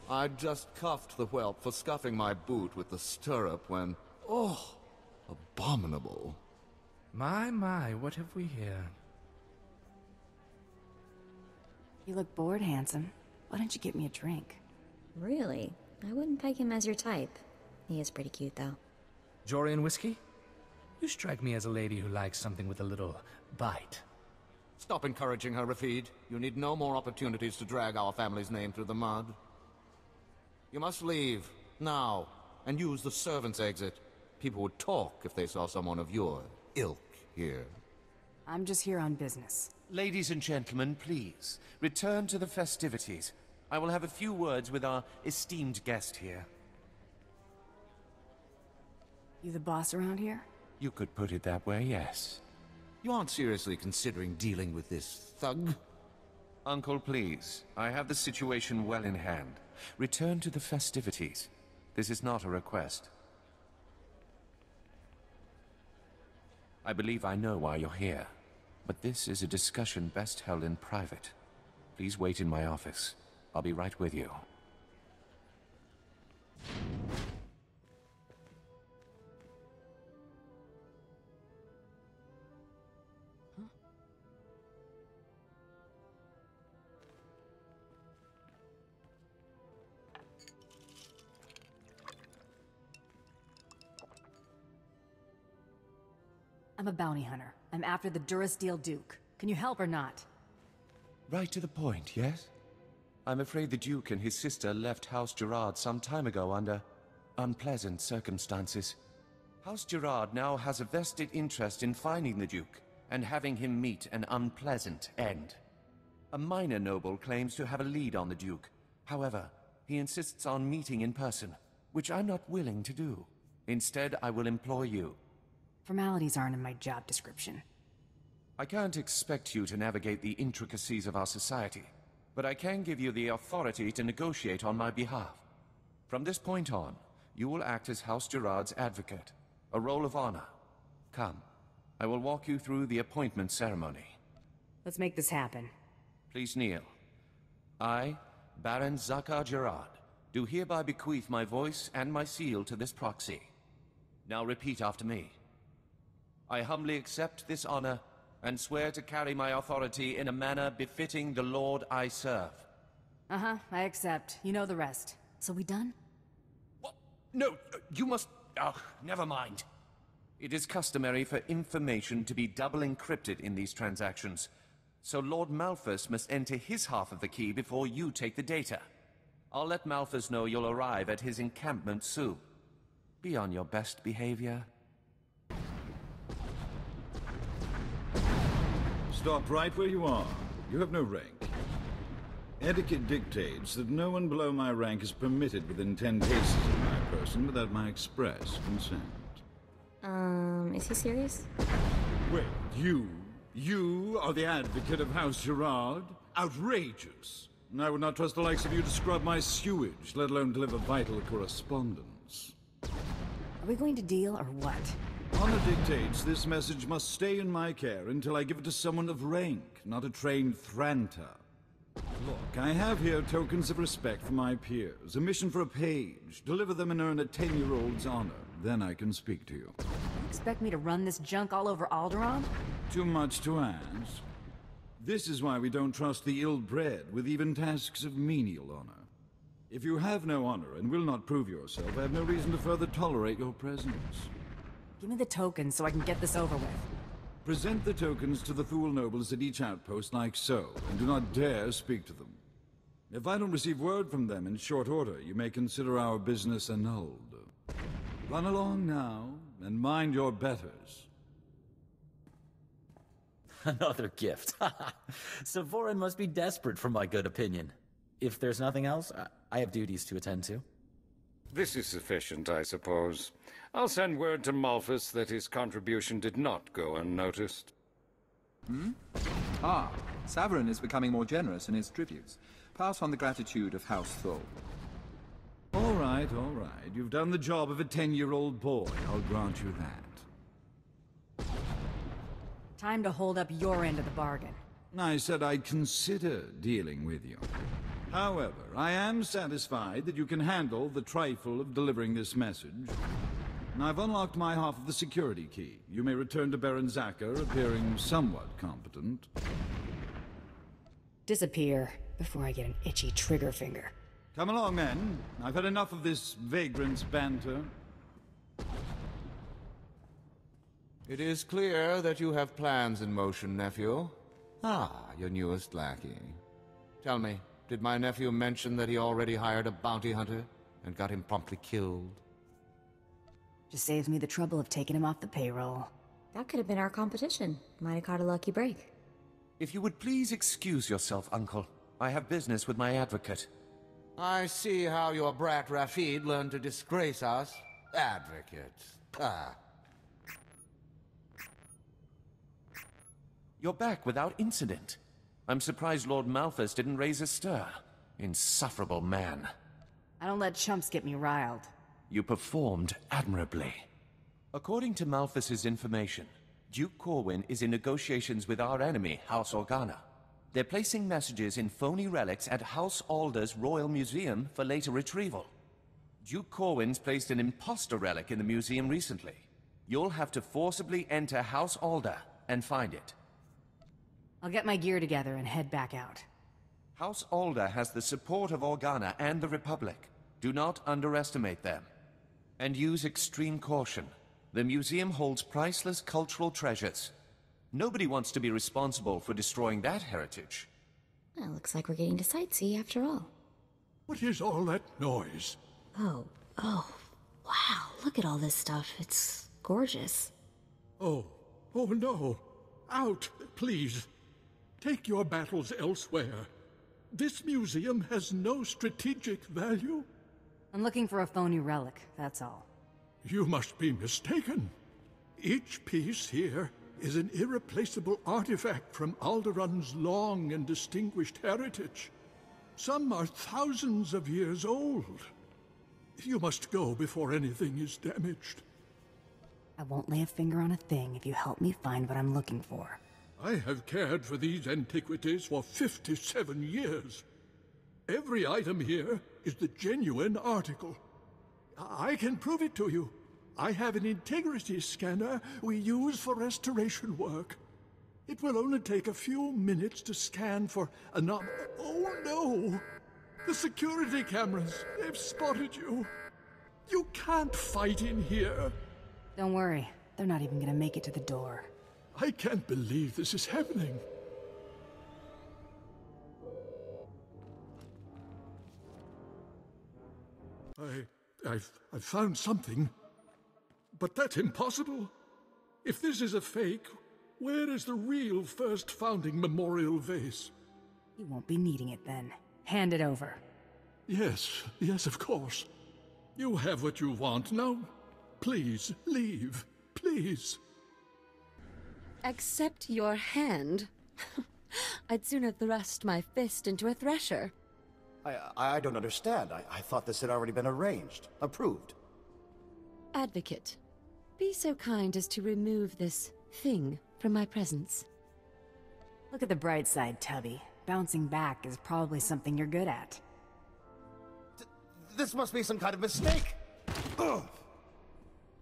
I'd just cuffed the whelp for scuffing my boot with the stirrup when... Oh, abominable. My, what have we here? You look bored, handsome. Why don't you get me a drink? Really? I wouldn't peg him as your type. He is pretty cute, though. Jorian whiskey? You strike me as a lady who likes something with a little bite. Stop encouraging her, Rafid. You need no more opportunities to drag our family's name through the mud. You must leave, now, and use the servants' exit. People would talk if they saw someone of your ilk here. I'm just here on business. Ladies and gentlemen, please, return to the festivities. I will have a few words with our esteemed guest here. You the boss around here? You could put it that way, yes. You aren't seriously considering dealing with this thug? Uncle, please. I have the situation well in hand. Return to the festivities. This is not a request. I believe I know why you're here, but this is a discussion best held in private. Please wait in my office. I'll be right with you. I'm a bounty hunter. I'm after the Durasteel Duke. Can you help or not? Right to the point, yes? I'm afraid the Duke and his sister left House Gerard some time ago under unpleasant circumstances. House Gerard now has a vested interest in finding the Duke and having him meet an unpleasant end. A minor noble claims to have a lead on the Duke. However, he insists on meeting in person, which I'm not willing to do. Instead, I will employ you. Formalities aren't in my job description. I can't expect you to navigate the intricacies of our society, but I can give you the authority to negotiate on my behalf. From this point on, you will act as House Gerard's advocate, a role of honor. Come, I will walk you through the appointment ceremony. Let's make this happen. Please kneel. I, Baron Zakar Gerard, do hereby bequeath my voice and my seal to this proxy. Now repeat after me. I humbly accept this honor and swear to carry my authority in a manner befitting the Lord I serve. Uh-huh, I accept. You know the rest. So we done? What? No, you must... Oh, never mind. It is customary for information to be double encrypted in these transactions, so Lord Malphus must enter his half of the key before you take the data. I'll let Malphus know you'll arrive at his encampment soon. Be on your best behavior. Stop right where you are. You have no rank. Etiquette dictates that no one below my rank is permitted within 10 paces of my person without my express consent. Is he serious? Wait, you are the advocate of House Gerard? Outrageous! I would not trust the likes of you to scrub my sewage, let alone deliver vital correspondence. Are we going to deal or what? Honor dictates this message must stay in my care until I give it to someone of rank, not a trained Thranta. Look, I have here tokens of respect for my peers, a mission for a page. Deliver them and earn a 10-year-old's honor. Then I can speak to you. You expect me to run this junk all over Alderaan? Too much to ask. This is why we don't trust the ill-bred with even tasks of menial honor. If you have no honor and will not prove yourself, I have no reason to further tolerate your presence. Give me the tokens so I can get this over with. Present the tokens to the fool nobles at each outpost like so, and do not dare speak to them. If I don't receive word from them in short order, you may consider our business annulled. Run along now, and mind your betters. Another gift. Savorin must be desperate for my good opinion. If there's nothing else, I have duties to attend to. This is sufficient, I suppose. I'll send word to Malphus that his contribution did not go unnoticed. Ah, Savarin is becoming more generous in his tributes. Pass on the gratitude of House Thor. All right. You've done the job of a 10-year-old boy. I'll grant you that. Time to hold up your end of the bargain. I said I'd consider dealing with you. However, I am satisfied that you can handle the trifle of delivering this message. I've unlocked my half of the security key. You may return to Baron Zacher, appearing somewhat competent. Disappear before I get an itchy trigger finger. Come along, men. I've had enough of this vagrant's banter. It is clear that you have plans in motion, nephew. Ah, your newest lackey. Tell me, did my nephew mention that he already hired a bounty hunter and got him promptly killed? Just saves me the trouble of taking him off the payroll. That could have been our competition. Might have caught a lucky break. If you would please excuse yourself, Uncle. I have business with my advocate. I see how your brat Rafid learned to disgrace us. Advocate. Ah. You're back without incident. I'm surprised Lord Malthus didn't raise a stir. Insufferable man. I don't let chumps get me riled. You performed admirably. According to Malthus's information, Duke Corwin is in negotiations with our enemy, House Organa. They're placing messages in phony relics at House Alder's Royal Museum for later retrieval. Duke Corwin's placed an imposter relic in the museum recently. You'll have to forcibly enter House Alder and find it. I'll get my gear together and head back out. House Alder has the support of Organa and the Republic. Do not underestimate them. And use extreme caution. The museum holds priceless cultural treasures. Nobody wants to be responsible for destroying that heritage. Well, looks like we're getting to sightsee after all. What is all that noise? Oh, wow, look at all this stuff. It's gorgeous. Oh no. Out, please. Take your battles elsewhere. This museum has no strategic value. I'm looking for a phony relic, that's all. You must be mistaken. Each piece here is an irreplaceable artifact from Alderaan's long and distinguished heritage. Some are thousands of years old. You must go before anything is damaged. I won't lay a finger on a thing if you help me find what I'm looking for. I have cared for these antiquities for 57 years. Every item here is the genuine article. I can prove it to you. I have an integrity scanner we use for restoration work. It will only take a few minutes to scan for Oh no! The security cameras, they've spotted you. You can't fight in here. Don't worry, they're not even gonna make it to the door. I can't believe this is happening. I've found something. But that's impossible. If this is a fake, where is the real first founding memorial vase? You won't be needing it then. Hand it over. Yes, of course. You have what you want. Now, please, leave. Please. Accept your hand? I'd sooner thrust my fist into a thresher. I don't understand. I thought this had already been arranged. Approved. Advocate, be so kind as to remove this thing from my presence. Look at the bright side, Tubby. Bouncing back is probably something you're good at. This must be some kind of mistake! Ugh.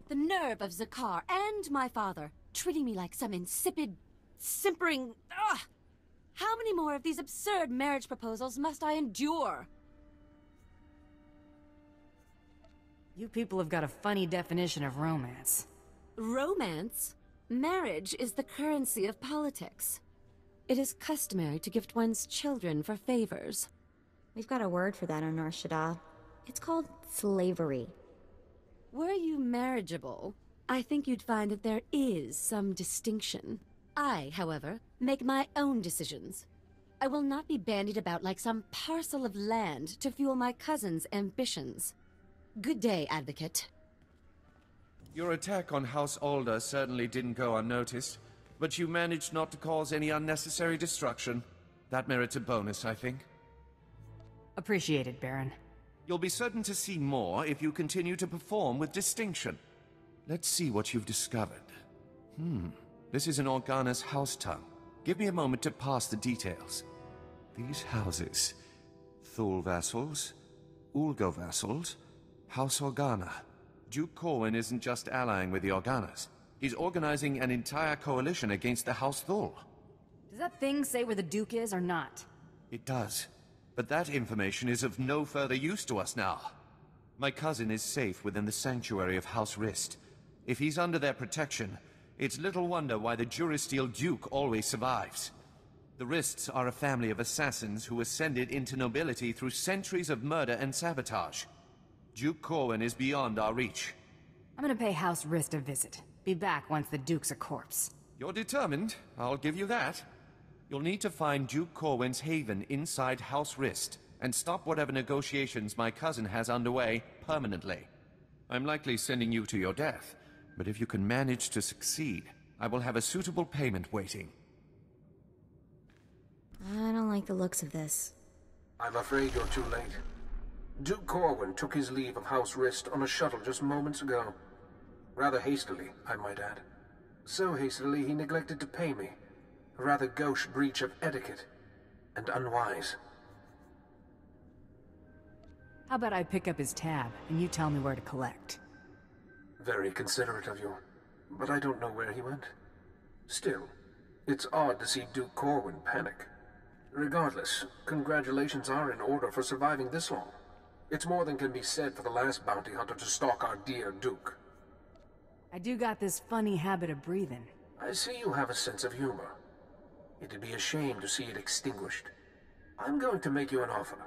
The nerve of Zakar and my father, treating me like some insipid, simpering... Ugh! How many more of these absurd marriage proposals must I endure? You people have got a funny definition of romance. Romance? Marriage is the currency of politics. It is customary to gift one's children for favors. We've got a word for that on Nar Shaddaa. It's called slavery. Were you marriageable, I think you'd find that there is some distinction. I, however, make my own decisions. I will not be bandied about like some parcel of land to fuel my cousin's ambitions. Good day, Advocate. Your attack on House Alder certainly didn't go unnoticed, but you managed not to cause any unnecessary destruction. That merits a bonus, I think. Appreciated, Baron. You'll be certain to see more if you continue to perform with distinction. Let's see what you've discovered. This is an Organa's house tongue. Give me a moment to pass the details. These houses, Thule vassals, Ulgo vassals, House Organa. Duke Corwin isn't just allying with the Organas. He's organizing an entire coalition against the House Thule. Does that thing say where the Duke is or not? It does. But that information is of no further use to us now. My cousin is safe within the sanctuary of House Rist. If he's under their protection, it's little wonder why the Durasteel Duke always survives. The Rists are a family of assassins who ascended into nobility through centuries of murder and sabotage. Duke Corwin is beyond our reach. I'm gonna pay House Rist a visit. Be back once the Duke's a corpse. You're determined, I'll give you that. You'll need to find Duke Corwin's haven inside House Rist, and stop whatever negotiations my cousin has underway permanently. I'm likely sending you to your death, but if you can manage to succeed, I will have a suitable payment waiting. I don't like the looks of this. I'm afraid you're too late. Duke Corwin took his leave of House Rist on a shuttle just moments ago. Rather hastily, I might add. So hastily he neglected to pay me. A rather gauche breach of etiquette. And unwise. How about I pick up his tab, and you tell me where to collect? Very considerate of you. But I don't know where he went. Still, it's odd to see Duke Corwin panic. Regardless, congratulations are in order for surviving this long. It's more than can be said for the last bounty hunter to stalk our dear Duke. I do got this funny habit of breathing. I see you have a sense of humor. It'd be a shame to see it extinguished. I'm going to make you an offer,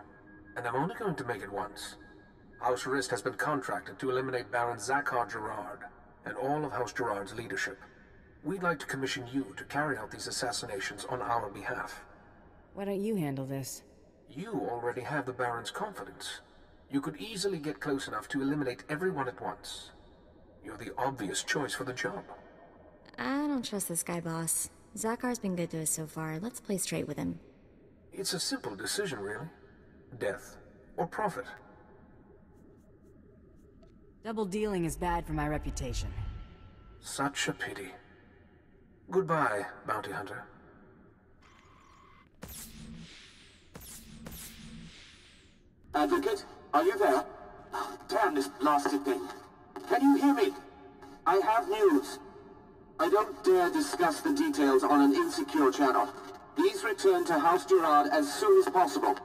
and I'm only going to make it once. House Rist has been contracted to eliminate Baron Zakhar Gerard and all of House Gerard's leadership. We'd like to commission you to carry out these assassinations on our behalf. Why don't you handle this? You already have the Baron's confidence. You could easily get close enough to eliminate everyone at once. You're the obvious choice for the job. I don't trust this guy, boss. Zakhar's been good to us so far. Let's play straight with him. It's a simple decision, really. Death or profit. Double dealing is bad for my reputation. Such a pity. Goodbye, bounty hunter. Advocate, are you there? Oh, damn this blasted thing. Can you hear me? I have news. I don't dare discuss the details on an insecure channel. Please return to House Gerard as soon as possible.